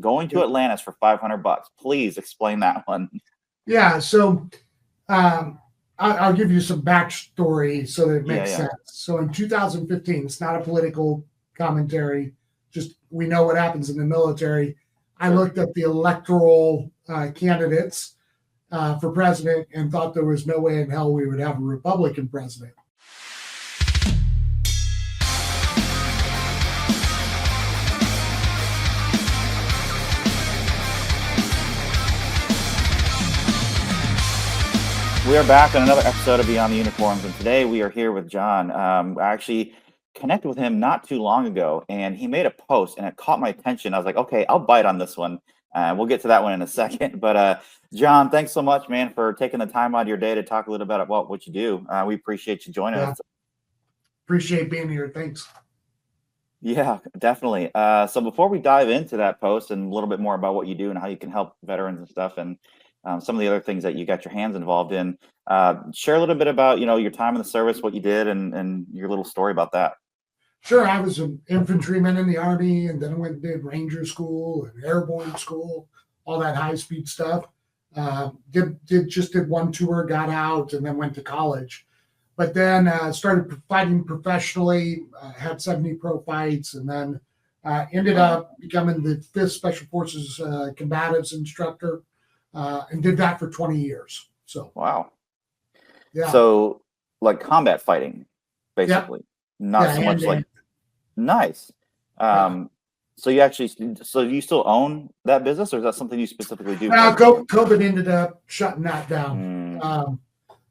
Going to Atlantis for $500. Please explain that one. Yeah, so I'll give you some backstory so that it makes sense. So in 2015, it's not a political commentary, just we know what happens in the military. I looked at the electoral candidates for president and thought there was no way in hell we would have a Republican president. We are back on another episode of Beyond the Uniforms, and today we are here with John. I actually connected with him not too long ago, and he made a post, and it caught my attention. I was like, okay, I'll bite on this one. We'll get to that one in a second. But John, thanks so much, man, for taking the time out of your day to talk a little bit about what you do. We appreciate you joining us. Appreciate being here. Thanks. Yeah, definitely. So before we dive into that post and a little bit more about what you do and how you can help veterans and stuff, and some of the other things that you got your hands involved in, share a little bit about, your time in the service, what you did, and your little story about that. Sure. I was an infantryman in the Army, and then I went and did Ranger school and airborne school, all that high-speed stuff. Did one tour, got out, and then went to college. But then started fighting professionally, had 70 pro fights, and then ended up becoming the 5th Special Forces Combatives instructor, and did that for 20 years. So wow. Yeah. So like combat fighting, basically. Yep. Not so much like nice. So you actually, so you still own that business, or is that something you specifically do? COVID ended up shutting that down.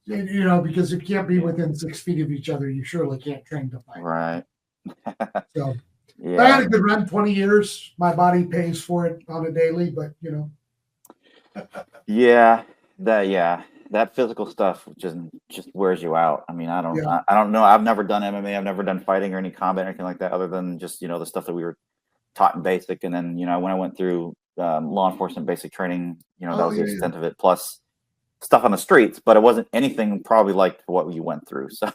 Because if you can't be within 6 feet of each other, you surely can't train to fight. Right. So yeah. I had a good run, 20 years. My body pays for it on a daily, but that physical stuff just wears you out. I mean, I don't know. I've never done MMA. I've never done fighting or any combat or anything like that, other than just, the stuff that we were taught in basic. And then, when I went through law enforcement basic training, that was the extent of it, plus stuff on the streets, but it wasn't anything probably like what you went through. So,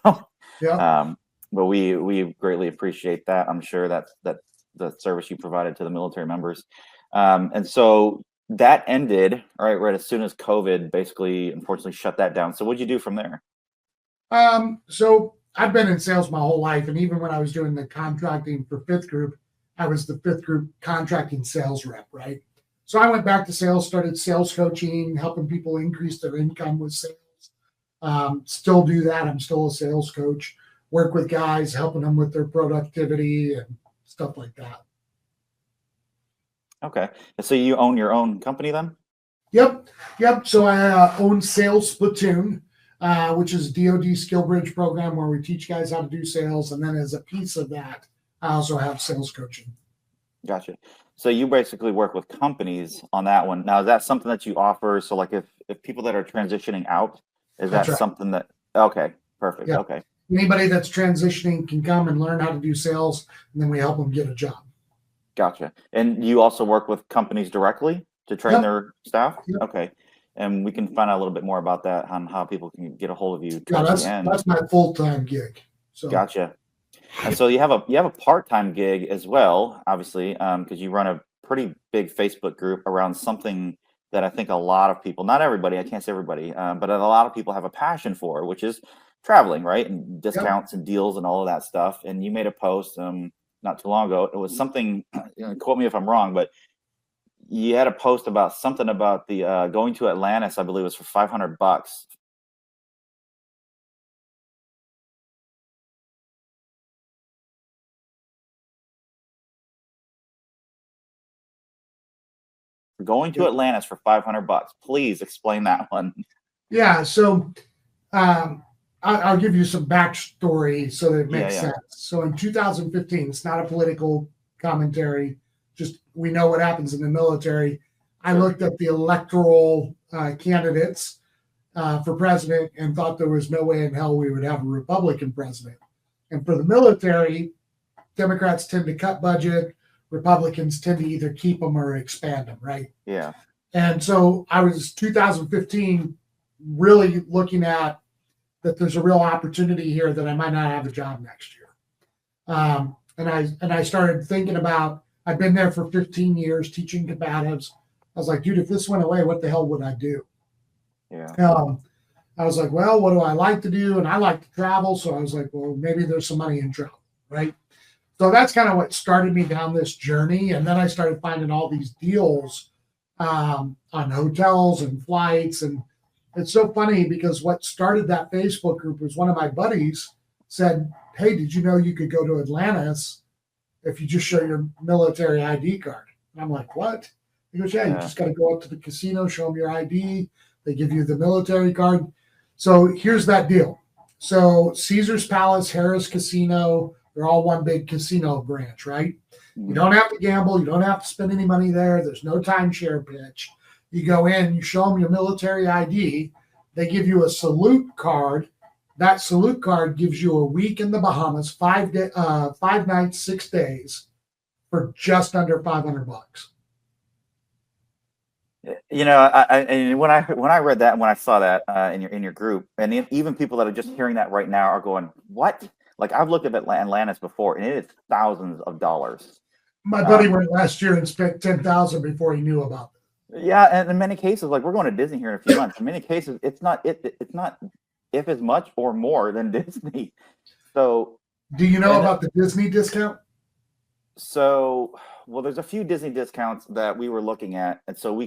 but we greatly appreciate that. I'm sure that's the service you provided to the military members. And so that ended right as soon as COVID basically, unfortunately, shut that down. So what'd you do from there? So I've been in sales my whole life. And even when I was doing the contracting for 5th Group, I was the 5th Group contracting sales rep, right? So I went back to sales, started sales coaching, helping people increase their income with sales. Still do that. I'm still a sales coach, work with guys, helping them with their productivity and stuff like that. Okay. So you own your own company then? Yep. So I own Sales Platoon, which is a DoD skill bridge program where we teach guys how to do sales. And then as a piece of that, I also have sales coaching. Gotcha. So you basically work with companies on that one. Now, is that something that you offer? So like if people that are transitioning out, is that something that, okay, perfect. Yeah. Okay. Anybody that's transitioning can come and learn how to do sales, and then we help them get a job. Gotcha. And you also work with companies directly to train their staff? Yep. Okay. And we can find out a little bit more about that, on how people can get a hold of you. Yeah, that's my full-time gig. So. Gotcha. And so you have a part-time gig as well, obviously, because you run a pretty big Facebook group around something that I think a lot of people, not everybody, I can't say everybody, but a lot of people have a passion for, which is traveling, right? And discounts and deals and all of that stuff. And you made a post not too long ago. It was something, quote me if I'm wrong, but you had a post about something about the going to Atlantis, I believe it was for $500. Going to Atlantis for $500. Please explain that one. Yeah. So I'll give you some backstory so that it makes sense. So in 2015, it's not a political commentary, just we know what happens in the military. I looked at the electoral candidates for president and thought there was no way in hell we would have a Republican president. And for the military, Democrats tend to cut budget. Republicans tend to either keep them or expand them, right? Yeah. And so I was 2015 really looking at that there's a real opportunity here that I might not have a job next year. And I started thinking about I've been there for 15 years teaching combatives. I was like, dude, if this went away, what the hell would I do? Yeah. I was like, well, what do I like to do? And I like to travel. So I was like, well, maybe there's some money in travel, right? So that's kind of what started me down this journey. And then I started finding all these deals on hotels and flights. And it's so funny because what started that Facebook group was one of my buddies said, hey, did you know you could go to Atlantis if you just show your military ID card? And I'm like, what? He goes, yeah, you just got to go up to the casino, show them your ID. They give you the military card. So here's that deal. So Caesar's Palace, Harrah's Casino, they're all one big casino branch, right? You don't have to gamble. You don't have to spend any money there. There's no timeshare pitch. You go in, you show them your military ID. They give you a salute card. That salute card gives you a week in the Bahamas, 5 nights, 6 days for just under $500. You know, and when I read that and when I saw that in your group, and even people that are just hearing that right now are going, "What?" Like I've looked at Atlantis before, and it is thousands of dollars. My buddy went last year and spent $10,000 before he knew about it. Yeah, and in many cases, like we're going to Disney here in a few months. In many cases, it's not if as much or more than Disney. So, do you know about the Disney discount? So, well, there's a few Disney discounts that we were looking at, and so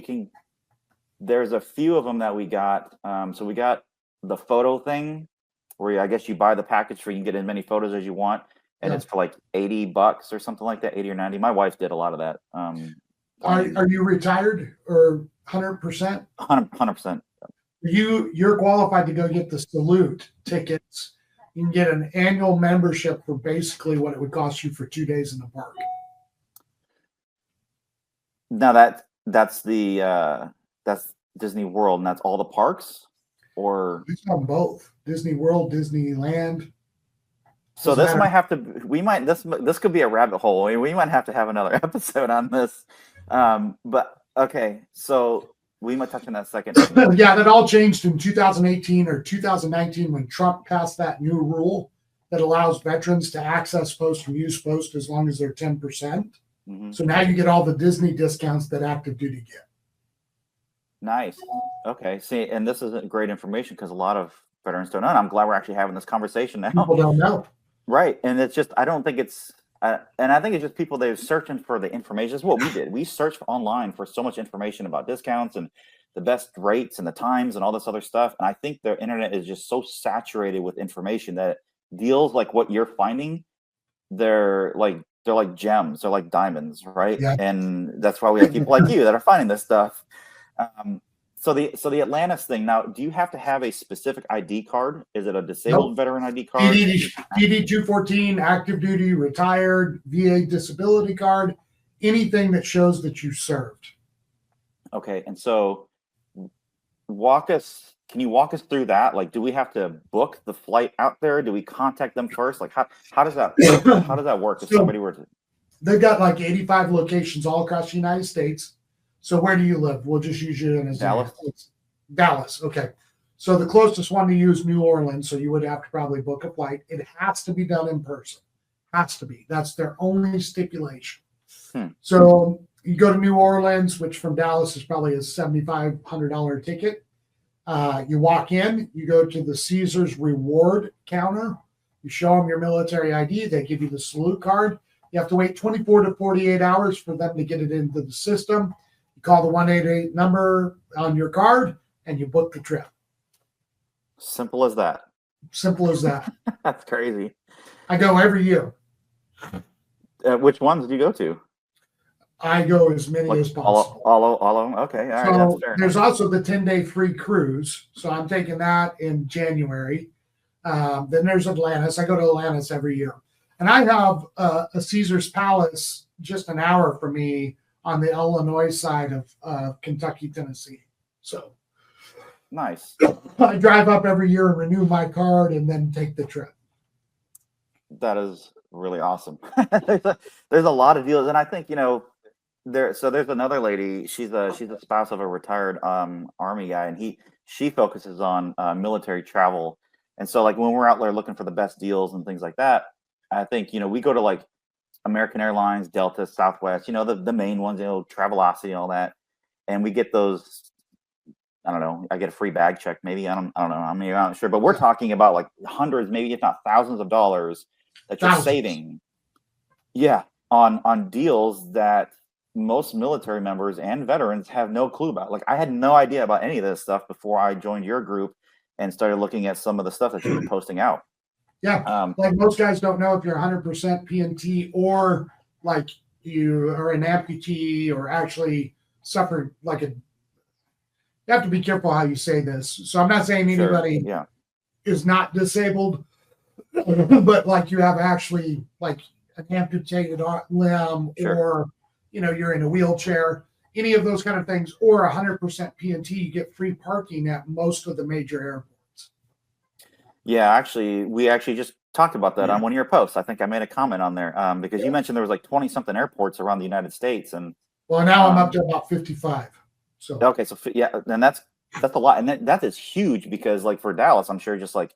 there's a few of them that we got. So we got the photo thing, where I guess you buy the package where you can get as many photos as you want, and it's for like $80 or something like that, 80 or 90. My wife did a lot of that. Are you retired or 100%? 100%. You're qualified to go get the salute tickets. You can get an annual membership for basically what it would cost you for 2 days in the park. Now that's Disney World, and that's all the parks, or it's on both Disney World, Disneyland. So this might have to. This could be a rabbit hole. We might have to have another episode on this. But okay, so we might touch on that second. Yeah, that all changed in 2018 or 2019 when Trump passed that new rule that allows veterans to access post and use post as long as they're 10%. Mm-hmm. So now you get all the Disney discounts that active duty get. Nice. Okay. See, and this is great information because a lot of veterans don't know. And I'm glad we're actually having this conversation now. People don't know. Right. And it's just, I don't think it's, and I think it's just people that are searching for the information. That's what we did. We searched online for so much information about discounts and the best rates and the times and all this other stuff. And I think the internet is just so saturated with information that deals like what you're finding, they're like gems, they're like diamonds, right? Yeah. And that's why we have people like you that are finding this stuff. So the Atlantis thing. Now, do you have to have a specific ID card? Is it a disabled veteran ID card? DD 214, active duty, retired, VA disability card, anything that shows that you served. Okay, and so can you walk us through that? Like, do we have to book the flight out there? Do we contact them first? Like, how does that work if somebody were to? They've got like 85 locations all across the United States. So where do you live? We'll just use you as Dallas. Dallas. Okay. So the closest one to you is New Orleans. So you would have to probably book a flight. It has to be done in person. Has to be. That's their only stipulation. So you go to New Orleans, which from Dallas is probably a $7,500 ticket. You walk in, you go to the Caesars reward counter. You show them your military ID. They give you the salute card. You have to wait 24 to 48 hours for them to get it into the system. You call the 188 number on your card and you book the trip. Simple as that. Simple as that. That's crazy. I go every year. Which ones do you go to? I go as many as possible. All of them? Okay. All right. So there's also the 10-day free cruise. So I'm taking that in January. Then there's Atlantis. I go to Atlantis every year. And I have a Caesar's Palace just an hour from me on the Illinois side of Kentucky, Tennessee. So nice. I drive up every year and renew my card and then take the trip. That is really awesome. There's a lot of deals. And I think, there's another lady, she's a spouse of a retired Army guy, and she focuses on military travel. And so like when we're out there looking for the best deals and things like that, I think, we go to like American Airlines, Delta, Southwest, the main ones, Travelocity and all that. And we get those, I don't know, I get a free bag check, maybe. I don't know. I mean, I'm not sure, but we're talking about like hundreds, maybe if not thousands of dollars that you're saving. Yeah. On deals that most military members and veterans have no clue about. Like, I had no idea about any of this stuff before I joined your group and started looking at some of the stuff that you've been posting out. Yeah. Like most guys don't know if you're 100% PNT or like you are an amputee or actually suffered like you have to be careful how you say this. So I'm not saying anybody is not disabled, but like you have actually like an amputated limb or, you're in a wheelchair, any of those kind of things, or 100% PNT, you get free parking at most of the major airports. Yeah, actually, we just talked about that on one of your posts. I think I made a comment on there because you mentioned there was like 20 something airports around the United States. And well, now I'm up to about 55. So, okay. So then that's a lot. And that is huge because like for Dallas, I'm sure just like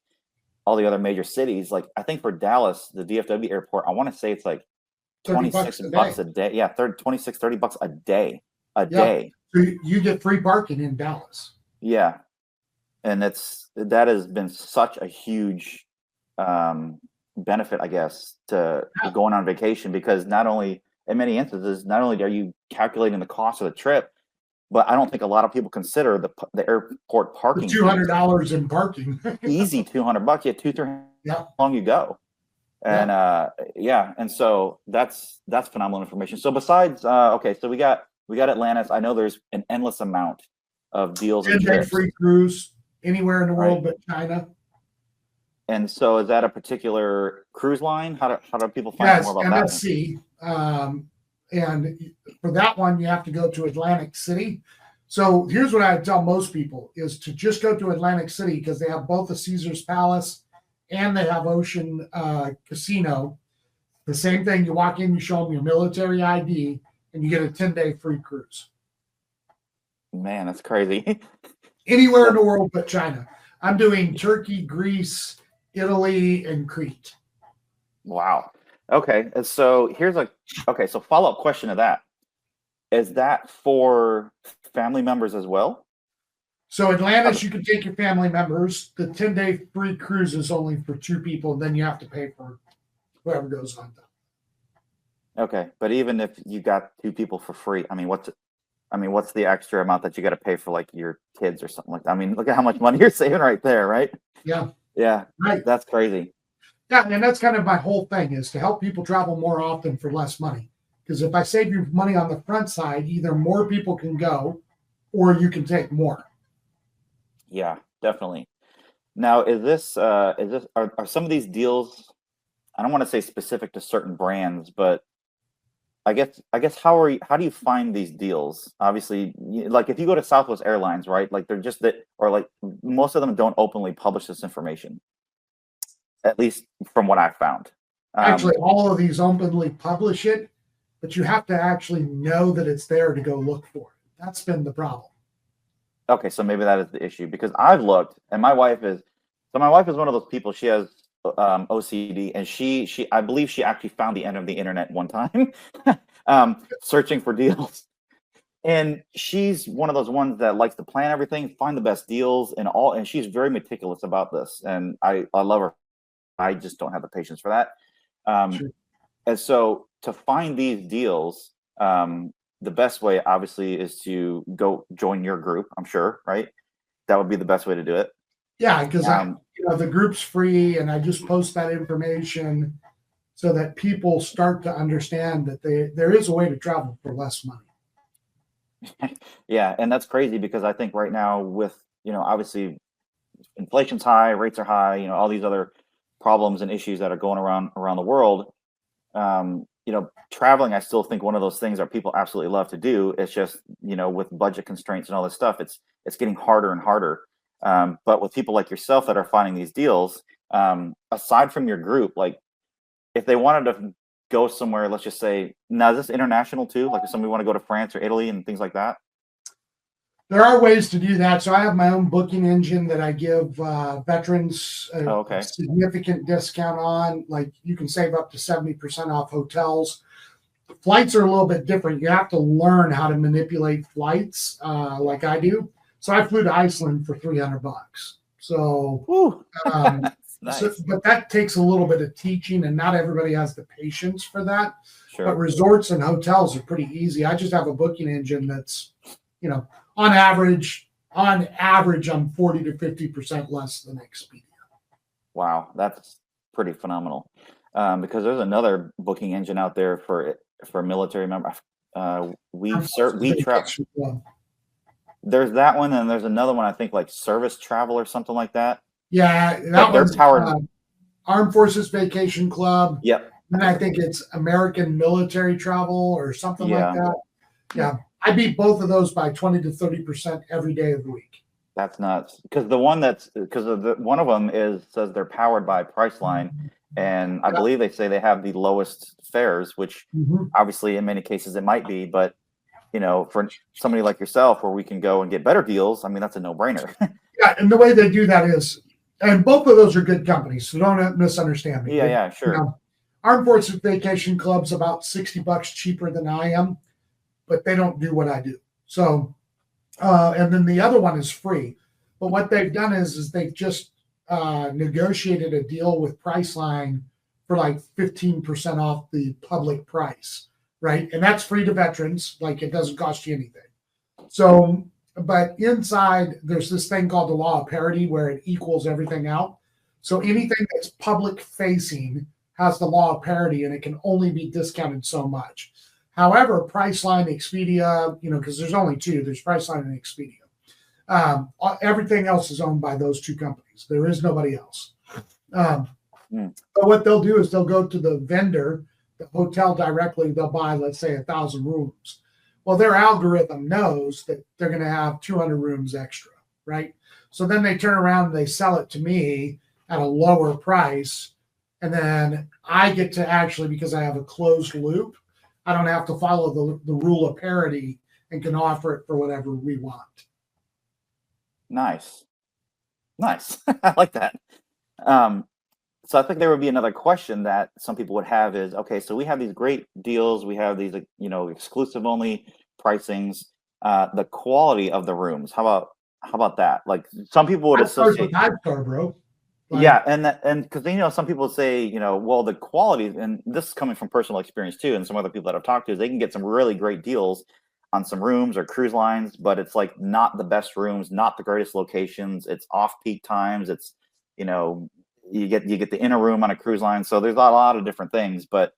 all the other major cities, like I think for Dallas, the DFW airport, I want to say it's like 26 bucks a day. Yeah. 26, 30 bucks a day. Day. So you get free parking in Dallas. Yeah. And that has been such a huge benefit, I guess, to going on vacation, because not only in many instances, not only are you calculating the cost of the trip, but I don't think a lot of people consider the airport parking. $200 in parking. Easy $200. You have 2-3 how long you go. And and so that's phenomenal information. So besides so we got Atlantis. I know there's an endless amount of deals and trips. Free cruise anywhere in the world but China. And so is that a particular cruise line? How do people find out more about that? MSC. And for that one, you have to go to Atlantic City. So here's what I tell most people is to just go to Atlantic City because they have both the Caesar's Palace and they have Ocean Casino. The same thing, you walk in, you show them your military ID, and you get a 10-day free cruise. Man, that's crazy. Anywhere in the world but China. I'm doing Turkey, Greece, Italy, and Crete. Wow. Okay. And so so follow-up question to that. Is that for family members as well? So Atlantis, you can take your family members. The 10-day free cruise is only for 2 people, and then you have to pay for whoever goes on them. Okay. But even if you got 2 people for free, what's the extra amount that you got to pay for like your kids or something like that? I mean, look at how much money you're saving right there, right? Yeah. Yeah. Right. That's crazy. Yeah, and that's kind of my whole thing is to help people travel more often for less money. Because if I save you money on the front side, either more people can go or you can take more. Yeah, definitely. Now, are some of these deals, I don't want to say specific to certain brands, but I guess how do you find these deals? Obviously, like if you go to Southwest Airlines, right? Like they're just that, or like most of them don't openly publish this information, at least from what I've found. Actually, all of these openly publish it, but you have to actually know that it's there to go look for it. That's been the problem. Okay, so maybe that is the issue because I've looked, and my wife is one of those people. She has OCD, and she I believe she actually found the end of the internet one time, searching for deals. And she's one of those ones that likes to plan everything, find the best deals, and she's very meticulous about this. And I love her. I just don't have the patience for that. Sure. And so to find these deals, the best way obviously is to go join your group. I'm sure, right? That would be the best way to do it. Yeah, because the group's free, and I just post that information so that people start to understand that there is a way to travel for less money. Yeah, and that's crazy because I think right now with obviously inflation's high, rates are high, all these other problems and issues that are going around the world. Traveling, I still think one of those things that people absolutely love to do. It's just with budget constraints and all this stuff, it's getting harder and harder. But with people like yourself that are finding these deals, aside from your group, like if they wanted to go somewhere, let's just say, now is this international too? Like if somebody want to go to France or Italy and things like that? There are ways to do that. So I have my own booking engine that I give veterans a significant discount on. Like you can save up to 70% off hotels. Flights are a little bit different. You have to learn how to manipulate flights like I do. So I flew to Iceland for $300. So, nice. but that takes a little bit of teaching, and not everybody has the patience for that. Sure. But resorts and hotels are pretty easy. I just have a booking engine that's, on average, I'm 40 to 50% less than Expedia. Wow, that's pretty phenomenal. Because there's another booking engine out there for military members. There's that one, and there's another one, I think, like Service Travel or something like that. Yeah, that one's Armed Forces Vacation Club. Yep. And I think it's American Military Travel or something like that. Yeah. I beat both of those by 20 to 30% every day of the week. That's nuts. Because one of them says they're powered by Priceline, and I believe they say they have the lowest fares, which obviously in many cases it might be, but for somebody like yourself where we can go and get better deals, I mean, that's a no-brainer. Yeah, and the way they do that is, and both of those are good companies, so don't misunderstand me. Yeah, sure. Armed Forces Vacation Club's about $60 cheaper than I am, but they don't do what I do. So, and then the other one is free. But what they've done is they've just negotiated a deal with Priceline for like 15% off the public price, right? And that's free to veterans. Like it doesn't cost you anything. So, but inside there's this thing called the law of parity where it equals everything out. So anything that's public facing has the law of parity, and it can only be discounted so much. However, Priceline, Expedia, because there's only two, there's Priceline and Expedia. Everything else is owned by those two companies. There is nobody else. But what they'll do is they'll go to the vendor, the hotel directly. They'll buy, let's say, 1,000 rooms. Well, their algorithm knows that they're going to have 200 rooms extra, right? So then they turn around and they sell it to me at a lower price. And then I get to actually, because I have a closed loop, I don't have to follow the rule of parity and can offer it for whatever we want. Nice. I like that. So I think there would be another question that some people would have is, okay, so we have these great deals. We have these, exclusive only pricings, the quality of the rooms. How about that? Like some people would associate 5-star, bro. Like, yeah. And because, some people say, well, the quality, and this is coming from personal experience too. And some other people that I've talked to, they can get some really great deals on some rooms or cruise lines, but it's like not the best rooms, not the greatest locations. It's off peak times. It's, you get the inner room on a cruise line. So there's a lot of different things, but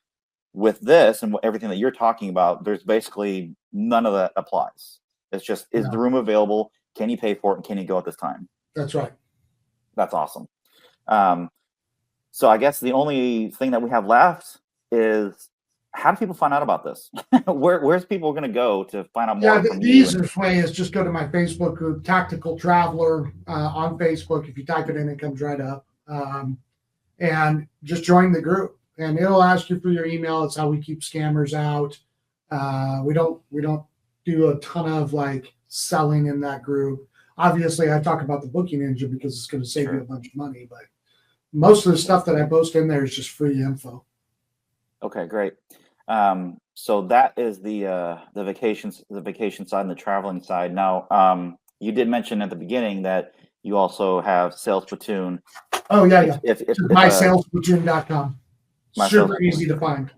with this and everything that you're talking about, there's basically none of that applies. It's just, is the room available? Can you pay for it? And can you go at this time? That's right. That's awesome. So I guess the only thing that we have left is, how do people find out about this? Where's people going to go to find out more? Yeah, the easiest way is just go to my Facebook group, Tactical Traveler, on Facebook. If you type it in, it comes right up. And just join the group, and it'll ask you for your email. It's how we keep scammers out. We don't do a ton of like selling in that group. Obviously, I talk about the booking engine because it's going to save you a bunch of money, but most of the stuff that I post in there is just free info. Okay, great. So that is the vacation side and the traveling side. Now, you did mention at the beginning that you also have Sales Platoon. Oh yeah. If mysalesplatoon.com. Super easy to find.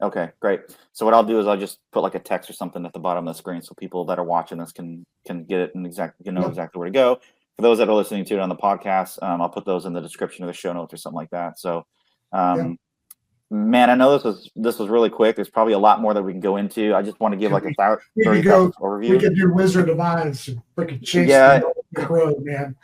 Okay, great. So what I'll do is I'll just put like a text or something at the bottom of the screen so people that are watching this can get it and exactly where to go. For those that are listening to it on the podcast, I'll put those in the description of the show notes or something like that. So, man, I know this was really quick. There's probably a lot more that we can go into. I just want to give like a 30 overview. We could do Wizard of Oz and freaking chase the road, man.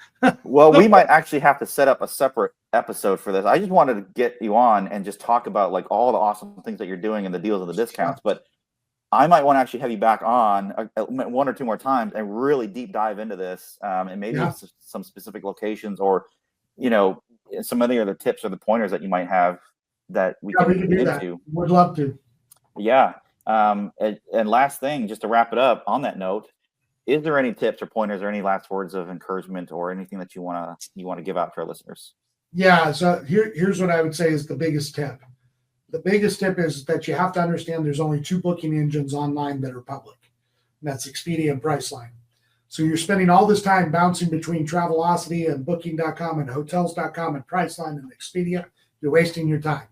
Well, we might actually have to set up a separate episode for this. I just wanted to get you on and just talk about like all the awesome things that you're doing and the deals and the discounts. But I might want to actually have you back on one or two more times and really deep dive into this, and maybe some specific locations or some of the other tips or the pointers that you might have that we can do into. That. Would love to. Yeah. And last thing, just to wrap it up on that note, is there any tips or pointers or any last words of encouragement or anything that you want to give out to our listeners? Yeah. So here's what I would say is the biggest tip. The biggest tip is that you have to understand there's only 2 booking engines online that are public. And that's Expedia and Priceline. So you're spending all this time bouncing between Travelocity and Booking.com and Hotels.com and Priceline and Expedia. You're wasting your time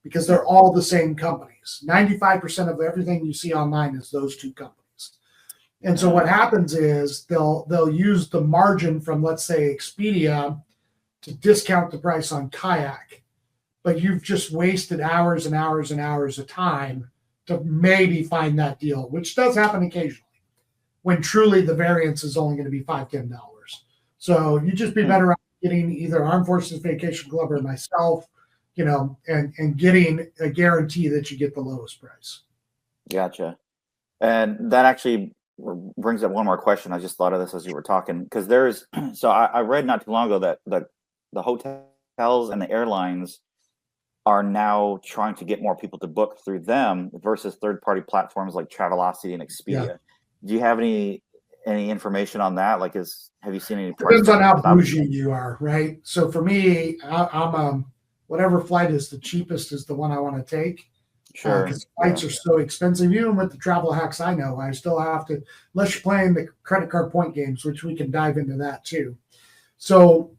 because they're all the same companies. 95% of everything you see online is those 2 companies. And so what happens is they'll use the margin from, let's say, Expedia to discount the price on Kayak, but you've just wasted hours and hours and hours of time to maybe find that deal, which does happen occasionally, when truly the variance is only going to be $5-10. So you just be better off getting either Armed Forces Vacation Club or myself, and getting a guarantee that you get the lowest price. Gotcha. And that actually brings up one more question. I just thought of this as you were talking, because so I read not too long ago that the hotels and the airlines are now trying to get more people to book through them versus third-party platforms like Travelocity and Expedia. Yeah. Do you have any information on that? Like, have you seen any? Depends on how bougie you are, right? So for me, I'm whatever flight is the cheapest is the one I want to take. Sure. Because flights are so expensive. Even with the travel hacks I know, I still have to, unless you're playing the credit card point games, which we can dive into that too. So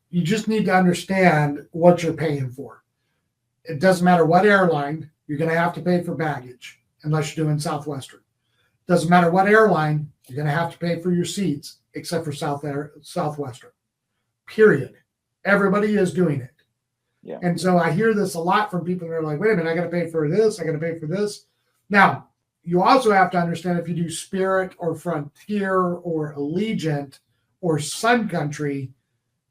you just need to understand what you're paying for. It doesn't matter what airline, you're going to have to pay for baggage unless you're doing Southwestern. Doesn't matter what airline, you're going to have to pay for your seats except for Southwestern. Period. Everybody is doing it. Yeah. And so I hear this a lot from people that are like, wait a minute, I got to pay for this. I got to pay for this. Now, you also have to understand if you do Spirit or Frontier or Allegiant or Sun Country,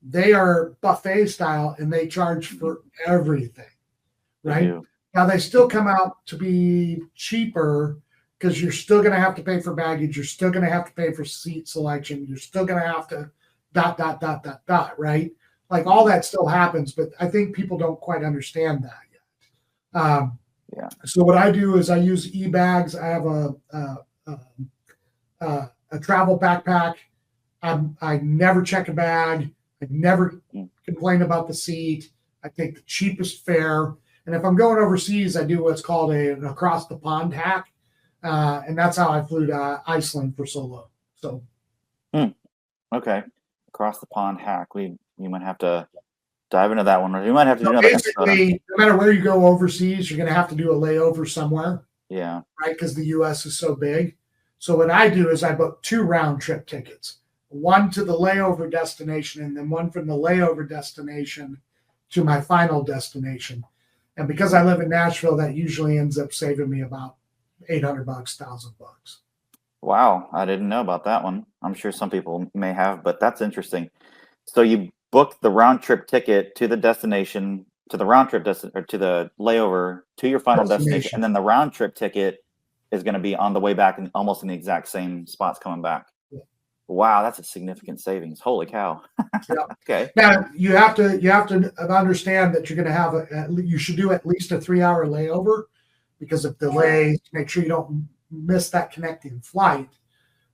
they are buffet style and they charge for everything, right? Now, they still come out to be cheaper because you're still going to have to pay for baggage. You're still going to have to pay for seat selection. You're still going to have to ... right? Like all that still happens, but I think people don't quite understand that yet. So what I do is I use e-bags. I have a travel backpack. I never check a bag. I never complain about the seat. I take the cheapest fare. And if I'm going overseas, I do what's called an across the pond hack. And that's how I flew to Iceland for solo. So. Okay. Across the pond hack. You might have to dive into that one. You might have to do another basically, no matter where you go overseas, you're going to have to do a layover somewhere. Yeah. Right? Because the U.S. is so big. So what I do is I book 2 round trip tickets, one to the layover destination and then one from the layover destination to my final destination. And because I live in Nashville, that usually ends up saving me about $800, $1,000. Wow. I didn't know about that one. I'm sure some people may have, but that's interesting. So you book the round trip ticket to the destination, to the round trip or to the layover to your final destination, and then the round trip ticket is going to be on the way back and almost in the exact same spots coming back. Yeah. Wow, that's a significant savings. Holy cow! Yeah. Okay. Now you have to understand that you're going to have you should do at least a 3-hour layover because of delays. Make sure you don't miss that connecting flight.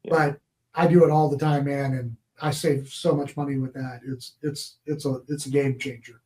Yeah. But I do it all the time, man, and I save so much money with that. It's a game changer.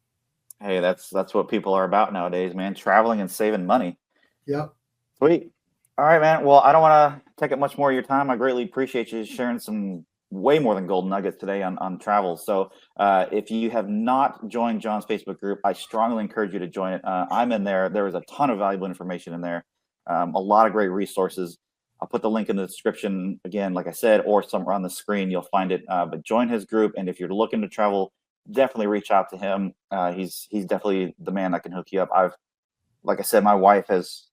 Hey, that's what people are about nowadays, man. Traveling and saving money. Yep. Sweet. All right, man. Well, I don't want to take up much more of your time. I greatly appreciate you sharing some way more than golden nuggets today on travel. So if you have not joined John's Facebook group, I strongly encourage you to join it. I'm in there. There is a ton of valuable information in there. A lot of great resources. I'll put the link in the description again, like I said, or somewhere on the screen, you'll find it. But join his group. And if you're looking to travel, definitely reach out to him. He's definitely the man that can hook you up. Like I said, my wife has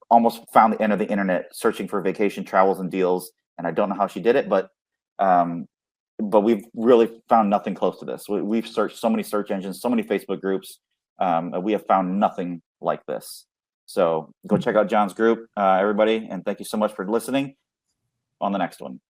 almost found the end of the internet searching for vacation travels and deals. And I don't know how she did it, but we've really found nothing close to this. We've searched so many search engines, so many Facebook groups. We have found nothing like this. So go check out John's group, everybody. And thank you so much for listening. On the next one.